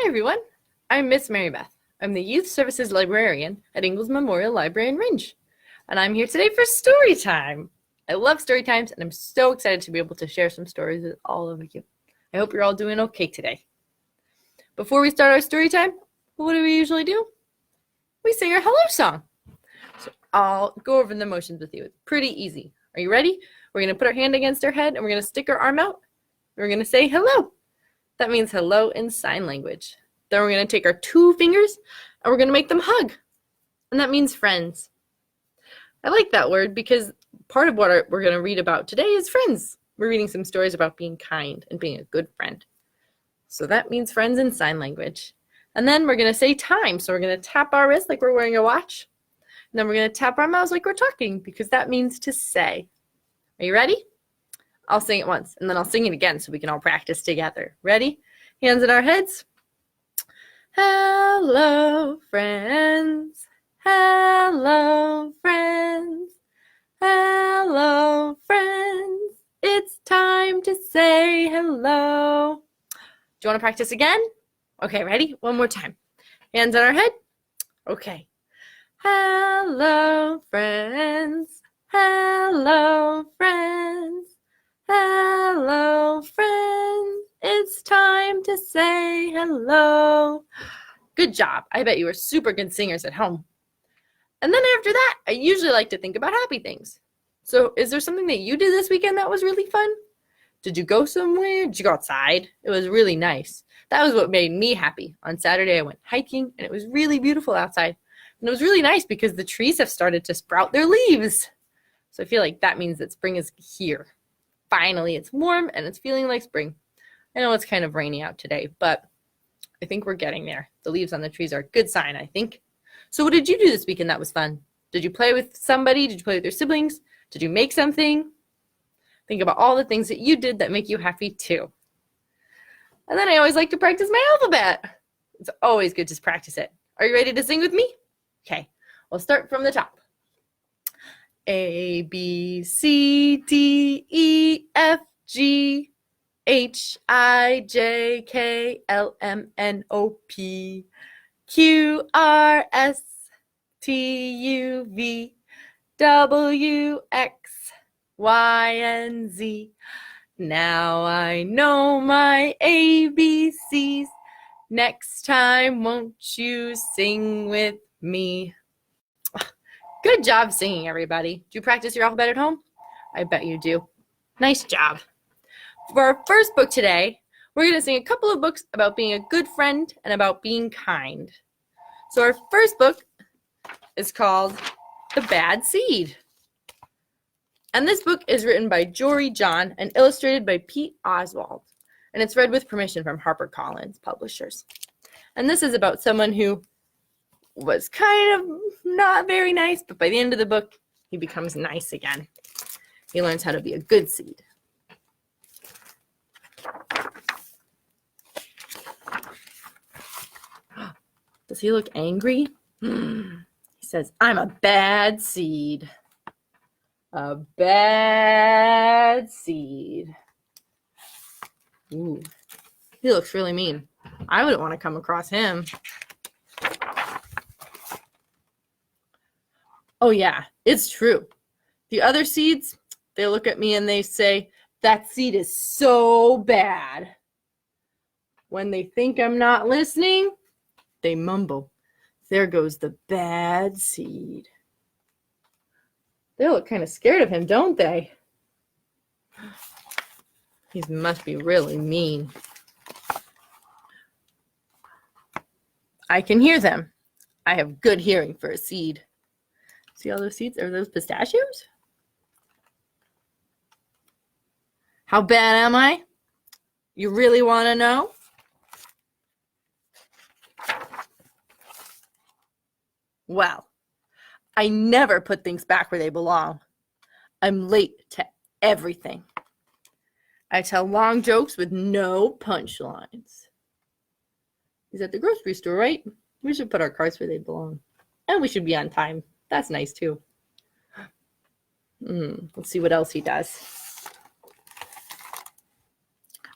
Hi everyone, I'm Miss Mary Beth. I'm the Youth Services Librarian at Ingalls Memorial Library in Ringe, and I'm here today for story time. I love story times, and I'm so excited to be able to share some stories with all of you. I hope you're all doing okay today. Before we start our story time, what do we usually do? We sing our hello song. So I'll go over the motions with you. It's pretty easy. Are you ready? We're going to put our hand against our head, and we're going to stick our arm out. We're going to say hello. That means hello in sign language. Then we're going to take our two fingers and we're going to make them hug. And that means friends. I like that word because part of what we're going to read about today is friends. We're reading some stories about being kind and being a good friend. So that means friends in sign language. And then we're going to say time. So we're going to tap our wrist like we're wearing a watch. And then we're going to tap our mouths like we're talking because that means to say. Are you ready? I'll sing it once, and then I'll sing it again so we can all practice together. Ready? Hands in our heads. Hello, friends. Hello, friends. Hello, friends. It's time to say hello. Do you want to practice again? Okay, ready? One more time. Hands on our head. Okay. Hello, friends. Hello, friends. Hello, friends. It's time to say hello. Good job. I bet you were super good singers at home. And then after that, I usually like to think about happy things. So is there something that you did this weekend that was really fun? Did you go somewhere? Did you go outside? It was really nice. That was what made me happy. On Saturday, I went hiking, and it was really beautiful outside. And it was really nice because the trees have started to sprout their leaves. So I feel like that means that spring is here. Finally, it's warm and it's feeling like spring. I know it's kind of rainy out today, but I think we're getting there. The leaves on the trees are a good sign, I think. So what did you do this weekend that was fun? Did you play with somebody? Did you play with your siblings? Did you make something? Think about all the things that you did that make you happy too. And then I always like to practice my alphabet. It's always good to practice it. Are you ready to sing with me? Okay, we'll start from the top. A, B, C, D, E, F, G, H, I, J, K, L, M, N, O, P, Q, R, S, T, U, V, W, X, Y, and Z. Now I know my ABCs. Next time, won't you sing with me? Good job singing, everybody. Do you practice your alphabet at home? I bet you do. Nice job. For our first book today, we're going to sing a couple of books about being a good friend and about being kind. So our first book is called The Bad Seed. And this book is written by Jory John and illustrated by Pete Oswald. And it's read with permission from HarperCollins Publishers. And this is about someone who was kind of not very nice, but by the end of the book, he becomes nice again. He learns how to be a good seed. Does he look angry? He says, I'm a bad seed. A bad seed. Ooh, he looks really mean. I wouldn't want to come across him. Oh yeah, it's true. The other seeds, they look at me and they say, that seed is so bad. When they think I'm not listening, they mumble, there goes the bad seed. They look kind of scared of him, don't they? He must be really mean. I can hear them. I have good hearing for a seed. See all those seeds? Are those pistachios? How bad am I? You really want to know? Well, I never put things back where they belong. I'm late to everything. I tell long jokes with no punchlines. He's at the grocery store, right? We should put our cards where they belong. And we should be on time. That's nice, too. Let's see what else he does.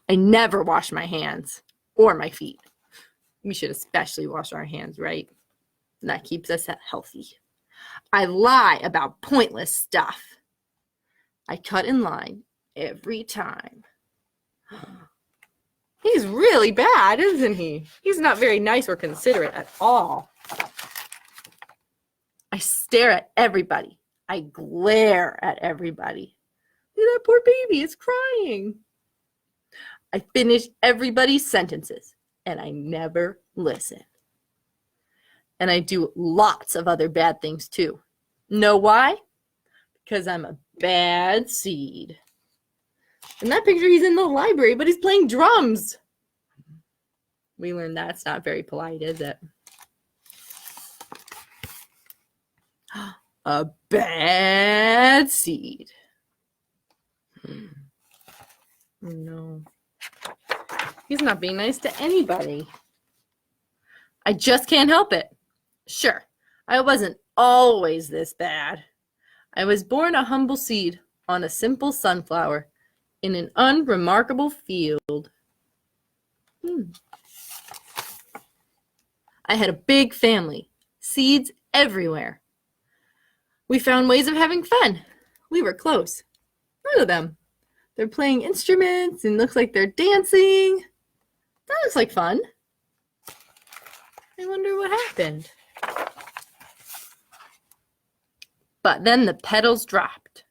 I never wash my hands or my feet. We should especially wash our hands, right? That keeps us healthy. I lie about pointless stuff. I cut in line every time. He's really bad, isn't he? He's not very nice or considerate at all. I stare at everybody. I glare at everybody. Look at that poor baby, it's crying. I finish everybody's sentences, and I never listen. And I do lots of other bad things too. Know why? Because I'm a bad seed. In that picture, he's in the library, but he's playing drums. We learned that's not very polite, is it? A bad seed. Oh, no. He's not being nice to anybody. I just can't help it. Sure, I wasn't always this bad. I was born a humble seed on a simple sunflower in an unremarkable field. I had a big family, seeds everywhere. We found ways of having fun. We were close. Look at them. They're playing instruments and looks like they're dancing. That looks like fun. I wonder what happened. But then the petals dropped.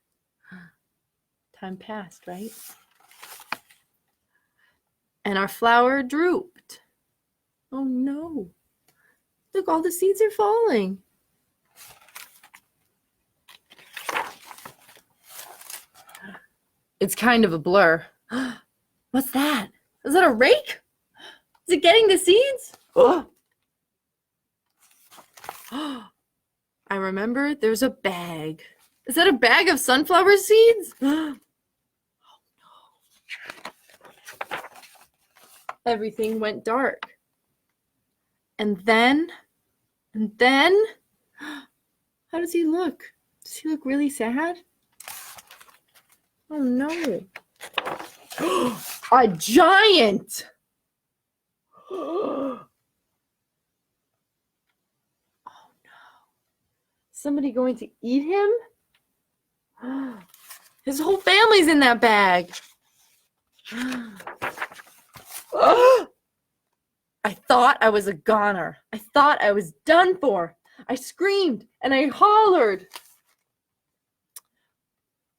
Time passed, right? And our flower drooped. Oh no. Look, all the seeds are falling. It's kind of a blur. What's that? Is that a rake? Is it getting the seeds? Oh. I remember there's a bag. Is that a bag of sunflower seeds? Oh no. Everything went dark. And then, how does he look? Does he look really sad? Oh no. A giant! Oh no. Somebody going to eat him? His whole family's in that bag. I thought I was a goner. I thought I was done for. I screamed and I hollered.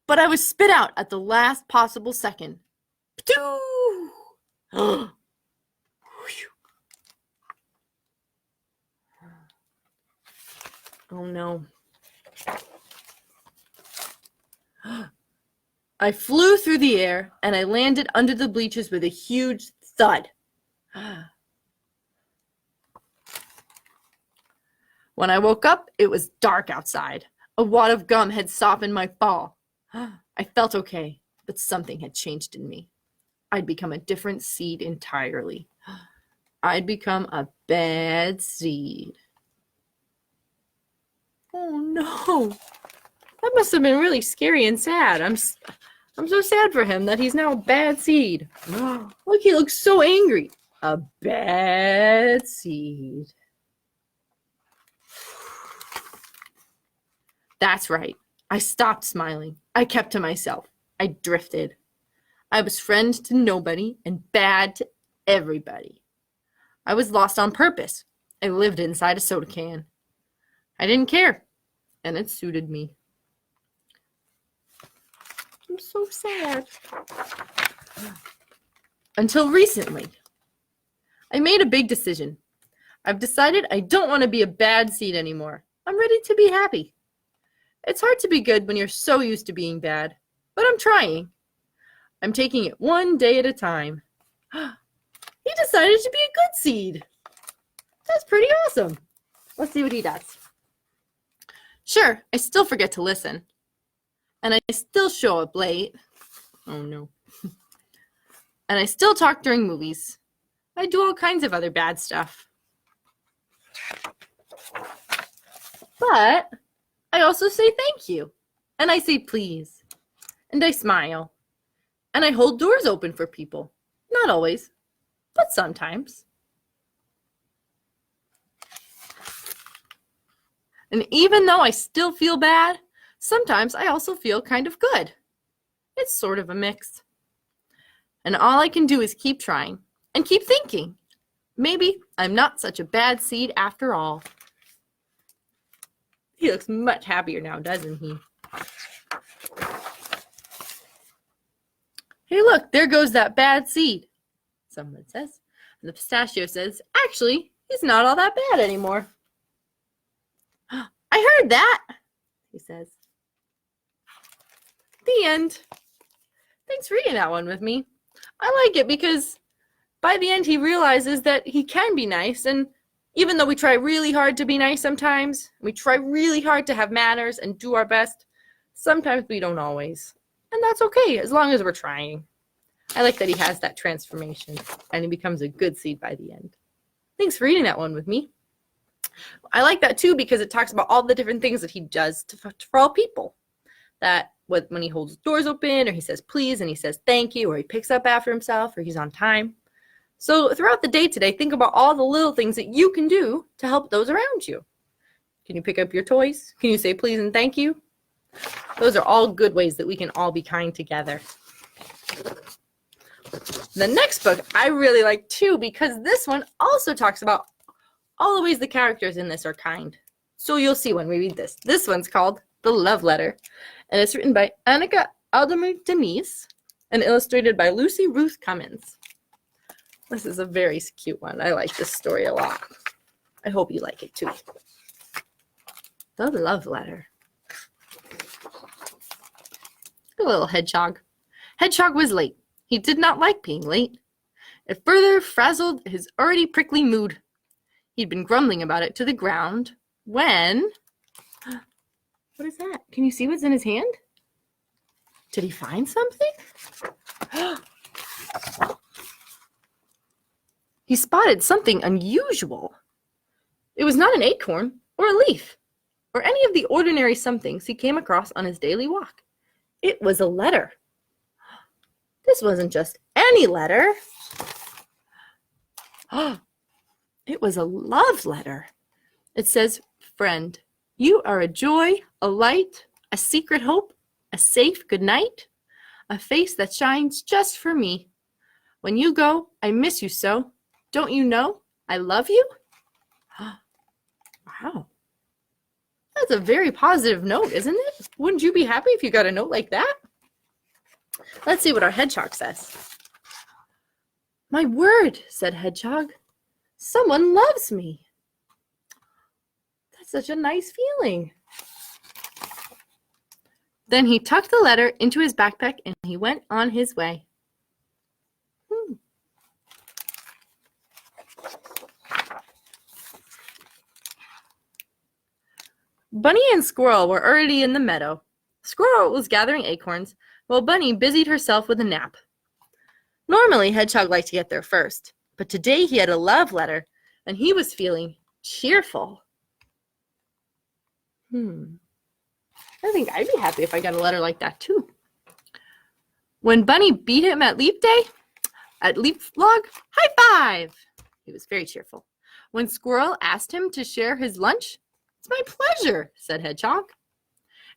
But I was spit out at the last possible second. Oh no. I flew through the air and I landed under the bleachers with a huge thud. When I woke up, it was dark outside. A wad of gum had softened my fall. I felt okay, but something had changed in me. I'd become a different seed entirely. I'd become a bad seed. Oh no. That must have been really scary and sad. I'm so sad for him that he's now a bad seed. Look, he looks so angry. A bad seed. That's right. I stopped smiling. I kept to myself. I drifted. I was friend to nobody and bad to everybody. I was lost on purpose. I lived inside a soda can. I didn't care, and it suited me. I'm so sad. Until recently, I made a big decision. I've decided I don't want to be a bad seed anymore. I'm ready to be happy. It's hard to be good when you're so used to being bad, but I'm trying. I'm taking it one day at a time. He decided to be a good seed. That's pretty awesome. Let's see what he does. Sure, I still forget to listen. And I still show up late. Oh no. And I still talk during movies. I do all kinds of other bad stuff. But I also say thank you. And I say please. And I smile. And I hold doors open for people. Not always, but sometimes. And even though I still feel bad, sometimes I also feel kind of good. It's sort of a mix. And all I can do is keep trying and keep thinking. Maybe I'm not such a bad seed after all. He looks much happier now, doesn't he? Hey, look, there goes that bad seed, someone says. And the pistachio says, actually, he's not all that bad anymore. I heard that, he says. The end. Thanks for reading that one with me. I like it because by the end he realizes that he can be nice, and even though we try really hard to be nice sometimes, we try really hard to have manners and do our best, sometimes we don't always. And that's okay, as long as we're trying. I like that he has that transformation, and he becomes a good seed by the end. Thanks for reading that one with me. I like that too because it talks about all the different things that he does for all people. That when he holds doors open, or he says please, and he says thank you, or he picks up after himself, or he's on time. So throughout the day today, think about all the little things that you can do to help those around you. Can you pick up your toys? Can you say please and thank you? Those are all good ways that we can all be kind together. The next book I really like too because this one also talks about all the ways the characters in this are kind. So you'll see when we read this. This one's called The Love Letter, and it's written by Anika, Aldamuy, Denise, and illustrated by Ruth Cummins. This is a very cute one. I like this story a lot. I hope you like it too. The Love Letter. A little hedgehog. Hedgehog was late. He did not like being late. It further frazzled his already prickly mood. He'd been grumbling about it to the ground when... What is that? Can you see what's in his hand? Did he find something? He spotted something unusual. It was not an acorn or a leaf or any of the ordinary somethings he came across on his daily walk. It was a letter. This wasn't just any letter. It was a love letter. It says, friend, you are a joy, a light, a secret hope, a safe good night, a face that shines just for me. When you go, I miss you so. Don't you know I love you? Wow. That's a very positive note, isn't it? Wouldn't you be happy if you got a note like that? Let's see what our hedgehog says. My word, said Hedgehog. Someone loves me. That's such a nice feeling. Then he tucked the letter into his backpack and he went on his way. Bunny and Squirrel were already in the meadow. Squirrel was gathering acorns, while Bunny busied herself with a nap. Normally, Hedgehog liked to get there first, but today he had a love letter, and he was feeling cheerful. I think I'd be happy if I got a letter like that, too. When Bunny beat him at Leap Day, at Leap Log, high five! He was very cheerful. When Squirrel asked him to share his lunch, it's my pleasure, said Hedgehog.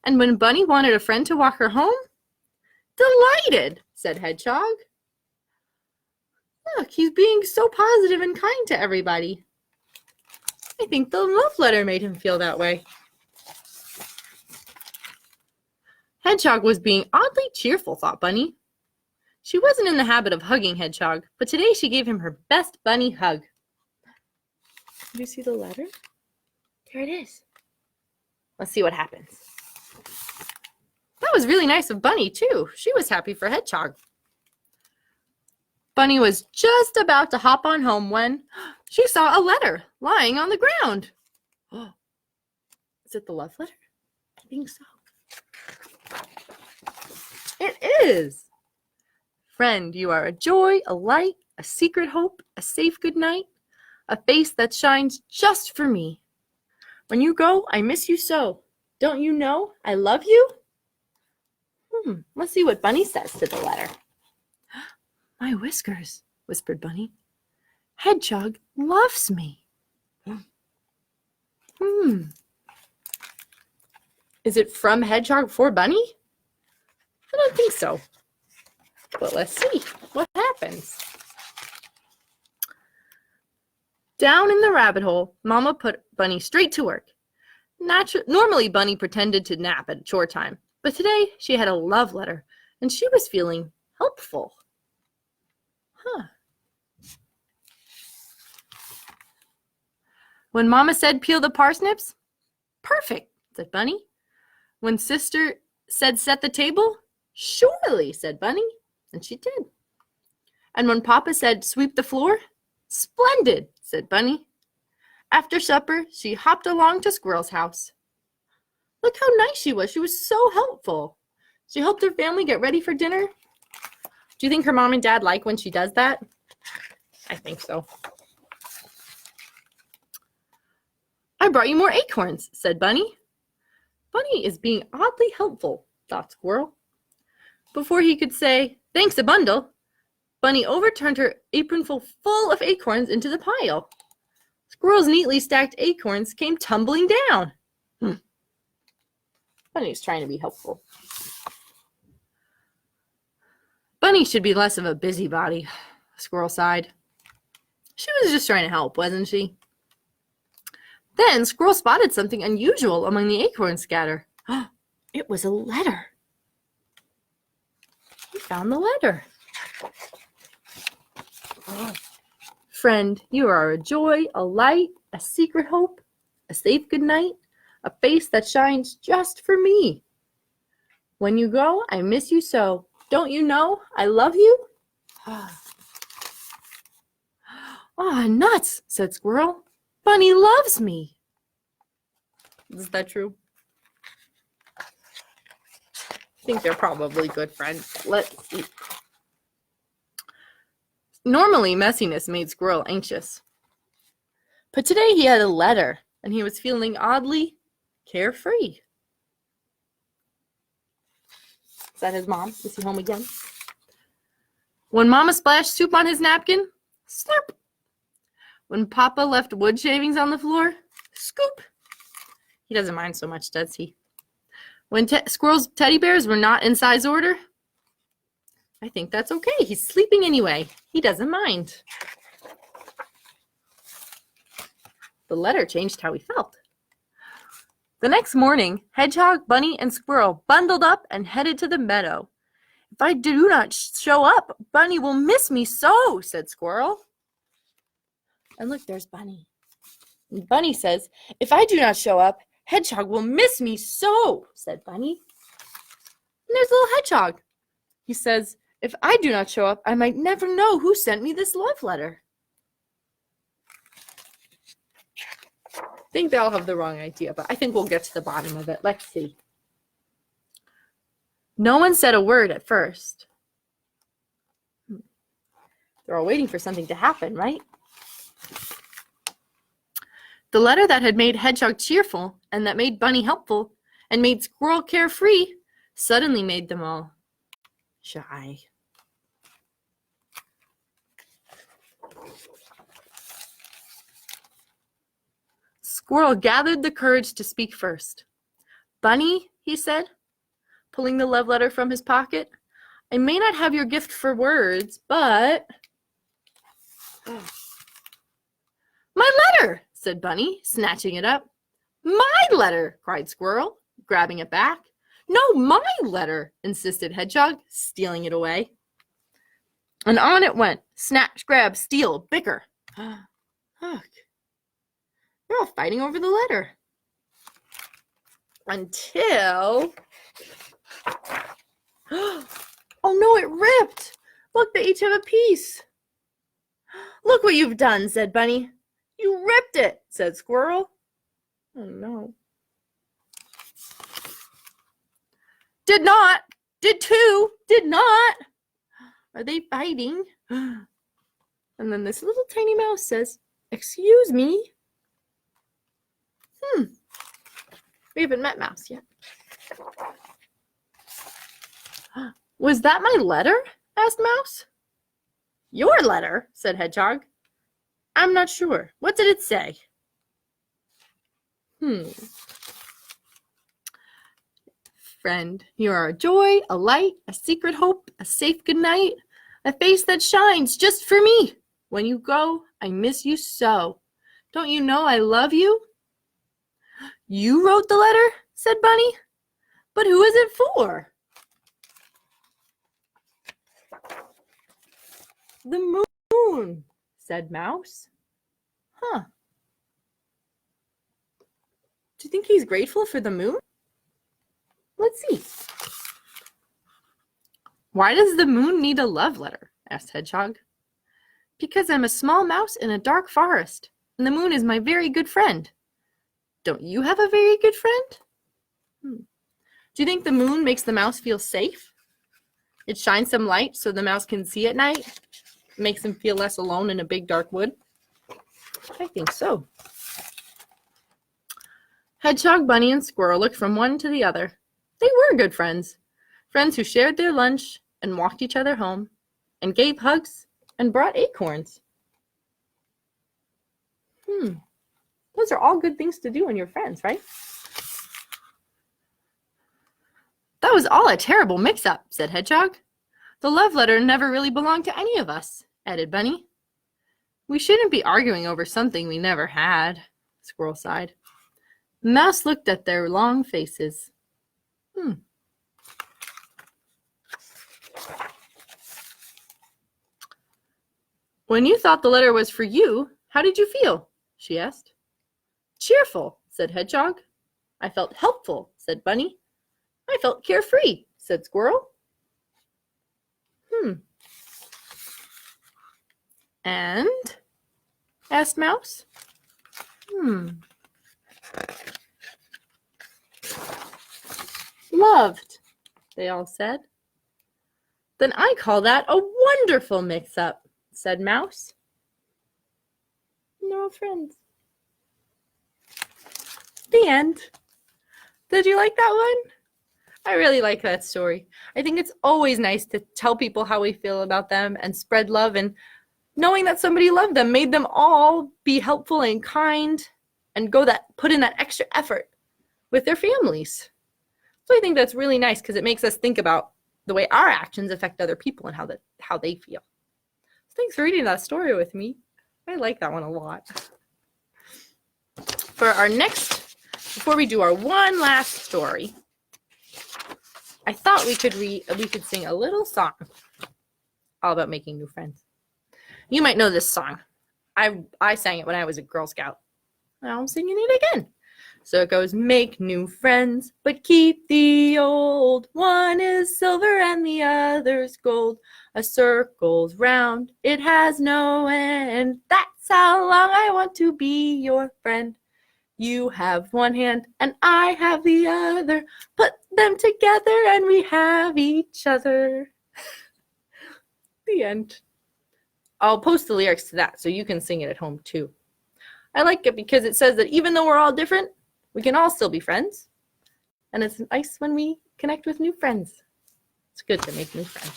And when Bunny wanted a friend to walk her home, delighted, said Hedgehog. Look, he's being so positive and kind to everybody. I think the love letter made him feel that way. Hedgehog was being oddly cheerful, thought Bunny. She wasn't in the habit of hugging Hedgehog, but today she gave him her best bunny hug. Did you see the letter? There it is. Let's see what happens. That was really nice of Bunny, too. She was happy for Hedgehog. Bunny was just about to hop on home when she saw a letter lying on the ground. Oh, is it the love letter? I think so. It is. Friend, you are a joy, a light, a secret hope, a safe good night, a face that shines just for me. When you go, I miss you so. Don't you know I love you? Let's see what Bunny says to the letter. My whiskers, whispered Bunny. Hedgehog loves me. Is it from Hedgehog for Bunny? I don't think so. But let's see what happens. Down in the rabbit hole, Mama put Bunny straight to work. Normally, Bunny pretended to nap at chore time, but today she had a love letter, and she was feeling helpful. When Mama said peel the parsnips, perfect, said Bunny. When Sister said set the table, surely, said Bunny, and she did. And when Papa said sweep the floor, splendid, said Bunny. After supper, she hopped along to Squirrel's house. Look how nice she was. She was so helpful. She helped her family get ready for dinner. Do you think her mom and dad like when she does that? I think so. I brought you more acorns, said Bunny. Bunny is being oddly helpful, thought Squirrel. Before he could say, thanks a bundle, Bunny overturned her apronful full of acorns into the pile. Squirrel's neatly stacked acorns came tumbling down. Bunny's trying to be helpful. Bunny should be less of a busybody, Squirrel sighed. She was just trying to help, wasn't she? Then Squirrel spotted something unusual among the acorn scatter. It was a letter. He found the letter. Friend, you are a joy, a light, a secret hope, a safe good night, a face that shines just for me. When you go, I miss you so. Don't you know I love you? Nuts, said Squirrel. Bunny loves me. Is that true? I think they're probably good friends. Let's see. Normally, messiness made Squirrel anxious. But today he had a letter, and he was feeling oddly carefree. Is that his mom? Is he home again? When Mama splashed soup on his napkin, slurp. When Papa left wood shavings on the floor, scoop. He doesn't mind so much, does he? When Squirrel's teddy bears were not in size order, I think that's okay. He's sleeping anyway. He doesn't mind. The letter changed how he felt. The next morning, Hedgehog, Bunny, and Squirrel bundled up and headed to the meadow. If I do not show up, Bunny will miss me so, said Squirrel. And look, there's Bunny. And Bunny says, if I do not show up, Hedgehog will miss me so, said Bunny. And there's little Hedgehog. He says, if I do not show up, I might never know who sent me this love letter. I think they all have the wrong idea, but I think we'll get to the bottom of it. Let's see. No one said a word at first. They're all waiting for something to happen, right? The letter that had made Hedgehog cheerful and that made Bunny helpful and made Squirrel carefree suddenly made them all shy. Squirrel gathered the courage to speak first. Bunny, he said, pulling the love letter from his pocket, I may not have your gift for words, but... My letter, said Bunny, snatching it up. My letter, cried Squirrel, grabbing it back. No, my letter, insisted Hedgehog, stealing it away. And on it went. Snatch, grab, steal, bicker. Look. They're all fighting over the letter. Until... Oh no, it ripped. Look, they each have a piece. Look what you've done, said Bunny. You ripped it, said Squirrel. Oh no. Did not. Did too. Did not. Are they fighting? And then this little tiny mouse says, excuse me. We haven't met Mouse yet. Was that my letter? Asked Mouse. Your letter, said Hedgehog. I'm not sure. What did it say? friend. You are a joy, a light, a secret hope, a safe goodnight, a face that shines just for me. When you go, I miss you so. Don't you know I love you? You wrote the letter, said Bunny. But who is it for? The moon, said Mouse. Huh. Do you think he's grateful for the moon? Let's see. Why does the moon need a love letter? Asked Hedgehog. Because I'm a small mouse in a dark forest, and the moon is my very good friend. Don't you have a very good friend? Do you think the moon makes the mouse feel safe? It shines some light so the mouse can see at night. It makes him feel less alone in a big dark wood. I think so. Hedgehog, Bunny, and Squirrel looked from one to the other. They were good friends. Friends who shared their lunch and walked each other home and gave hugs and brought acorns. Those are all good things to do when you're friends, right? That was all a terrible mix-up, said Hedgehog. The love letter never really belonged to any of us, added Bunny. We shouldn't be arguing over something we never had, Squirrel sighed. Mouse looked at their long faces. When you thought the letter was for you, how did you feel? She asked. Cheerful, said Hedgehog. I felt helpful, said Bunny. I felt carefree, said Squirrel. And? Asked Mouse. Loved, they all said. Then I call that a wonderful mix-up, said Mouse. No friends. The end. Did you like that one? I really like that story. I think it's always nice to tell people how we feel about them and spread love, and knowing that somebody loved them made them all be helpful and kind and put in that extra effort with their families. So I think that's really nice because it makes us think about the way our actions affect other people and how they feel. So thanks for reading that story with me. I like that one a lot. For our next, before we do our one last story, I thought we could sing a little song all about making new friends. You might know this song. I sang it when I was a Girl Scout. Now I'm singing it again. So it goes, make new friends, but keep the old. One is silver and the other's gold. A circle's round, it has no end. That's how long I want to be your friend. You have one hand and I have the other. Put them together and we have each other. The end. I'll post the lyrics to that so you can sing it at home too. I like it because it says that even though we're all different, we can all still be friends. And it's nice when we connect with new friends. It's good to make new friends.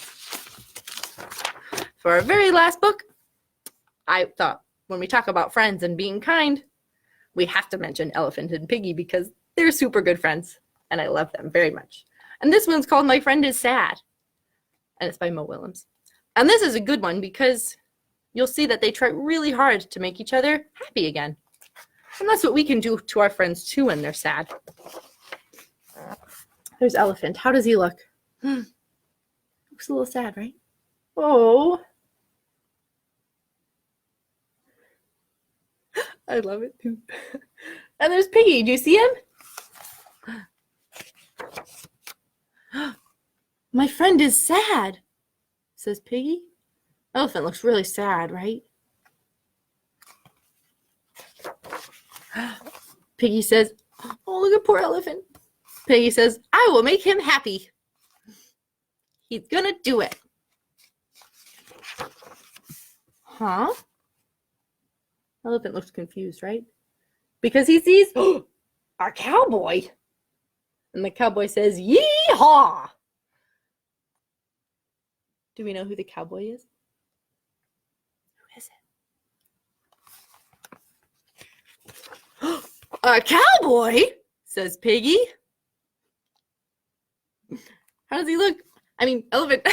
For our very last book, I thought when we talk about friends and being kind, we have to mention Elephant and Piggy because they're super good friends and I love them very much. And this one's called My Friend is Sad. And it's by Mo Willems. And this is a good one because you'll see that they try really hard to make each other happy again. And that's what we can do to our friends too when they're sad. There's Elephant. How does he look? Looks a little sad, right? Oh. I love it too. And there's Piggy. Do you see him? My friend is sad, says Piggy. Elephant looks really sad, right? Piggy says, oh, look at poor Elephant. Piggy says, I will make him happy. He's gonna do it. Huh? Elephant looks confused, right? Because he sees our cowboy. And the cowboy says, yee-haw! Do we know who the cowboy is? Who is it? A cowboy, says Piggy. How does he look? I mean, Elephant.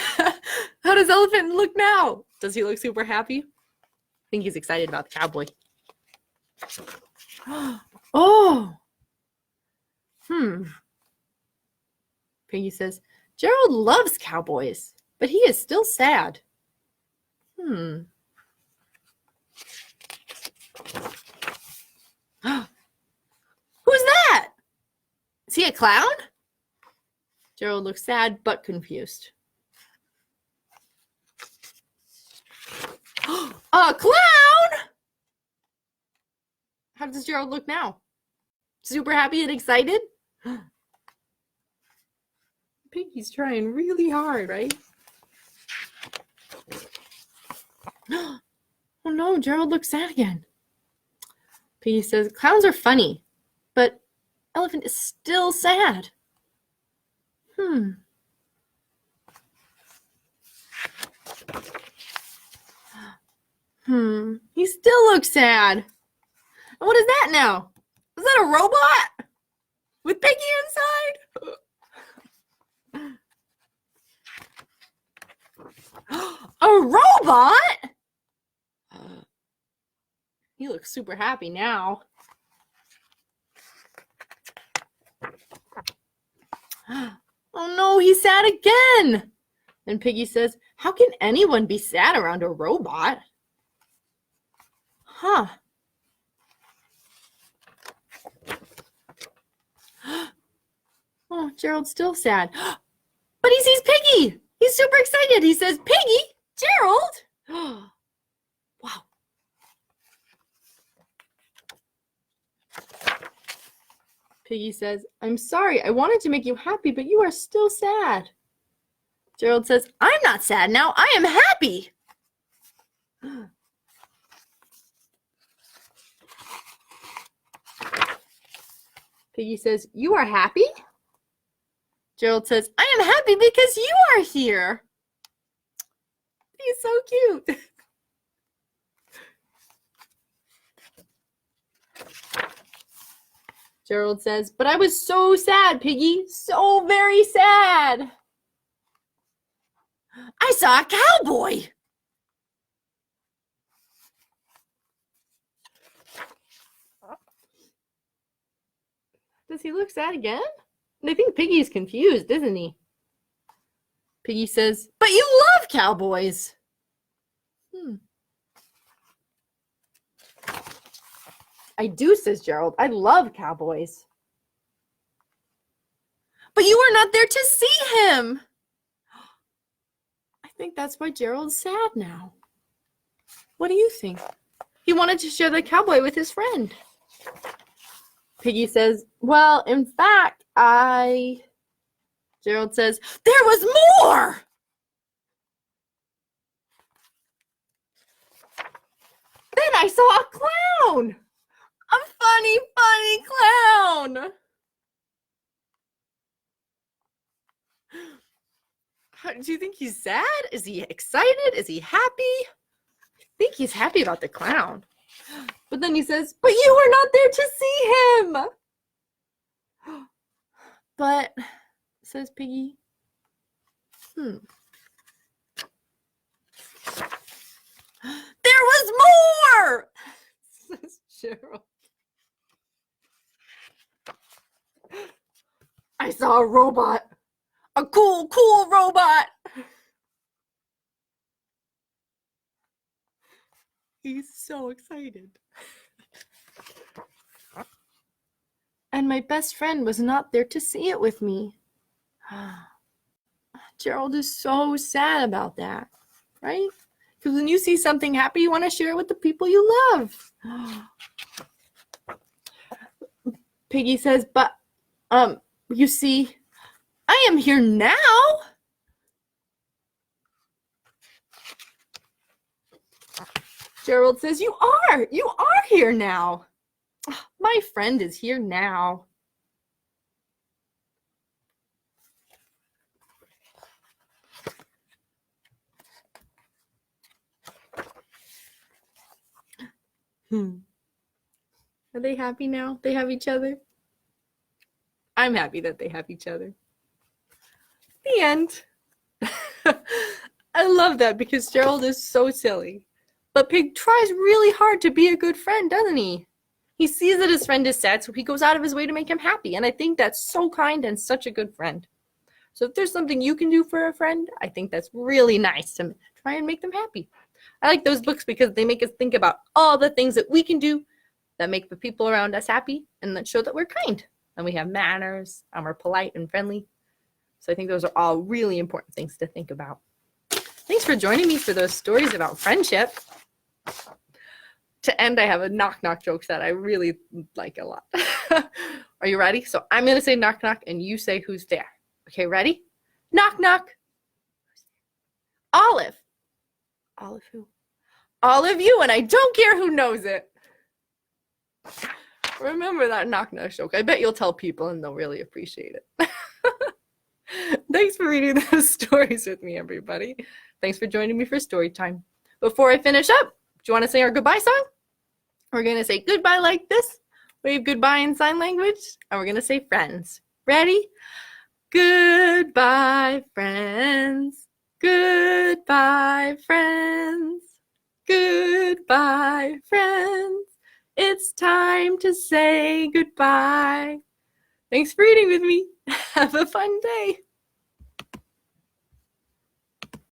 How does Elephant look now? Does he look super happy? I think he's excited about the cowboy. Oh. Piggy says, Gerald loves cowboys, but he is still sad. Who's that? Is he a clown? Gerald looks sad but confused. A clown? How does Gerald look now? Super happy and excited? Piggy's trying really hard, right? Oh no, Gerald looks sad again. Piggy says, clowns are funny, but Elephant is still sad. He still looks sad. And what is that now? Is that a robot? With Piggy inside? A robot? He looks super happy now. Oh no, he's sad again. And Piggy says, how can anyone be sad around a robot? Oh, Gerald's still sad. But he sees Piggy. He's super excited. He says, Piggy, Gerald. Wow. Piggy says, I'm sorry. I wanted to make you happy, but you are still sad. Gerald says, I'm not sad now. I am happy. Piggy says, you are happy? Gerald says, I am happy because you are here. He's so cute. Gerald says, but I was so sad, Piggy. So very sad. I saw a cowboy. Does he look sad again? I think Piggy's confused, isn't he? Piggy says, but you love cowboys. I do, says Gerald. I love cowboys. But you were not there to see him. I think that's why Gerald's sad now. What do you think? He wanted to share the cowboy with his friend. Piggy says, well, in fact, Gerald says, there was more! Then I saw a clown! A funny, funny clown! Do you think he's sad? Is he excited? Is he happy? I think he's happy about the clown. But then he says, but you were not there to see him! But, says Piggy, there was more! Says Gerald. I saw a robot. A cool robot. He's so excited. And my best friend was not there to see it with me. Gerald is so sad about that, right? Because when you see something happy, you want to share it with the people you love. Piggy says, but, you see, I am here now. Gerald says, you are here now. My friend is here now. Are they happy now? They have each other? I'm happy that they have each other. The end. I love that because Gerald is so silly. But Pig tries really hard to be a good friend, doesn't he? He sees that his friend is sad, so he goes out of his way to make him happy. And I think that's so kind and such a good friend. So if there's something you can do for a friend, I think that's really nice to try and make them happy. I like those books because they make us think about all the things that we can do that make the people around us happy and that show that we're kind and we have manners and we're polite and friendly. So I think those are all really important things to think about. Thanks for joining me for those stories about friendship. To end, I have a knock-knock joke that I really like a lot. Are you ready? So I'm going to say knock-knock and you say who's there. Okay, ready? Knock-knock. Olive. Olive who? Olive you, and I don't care who knows it. Remember that knock-knock joke. I bet you'll tell people and they'll really appreciate it. Thanks for reading those stories with me, everybody. Thanks for joining me for story time. Before I finish up, do you want to say our goodbye song? We're going to say goodbye like this. Wave goodbye in sign language. And we're going to say friends. Ready? Goodbye, friends. Goodbye, friends. Goodbye, friends. It's time to say goodbye. Thanks for reading with me. Have a fun day.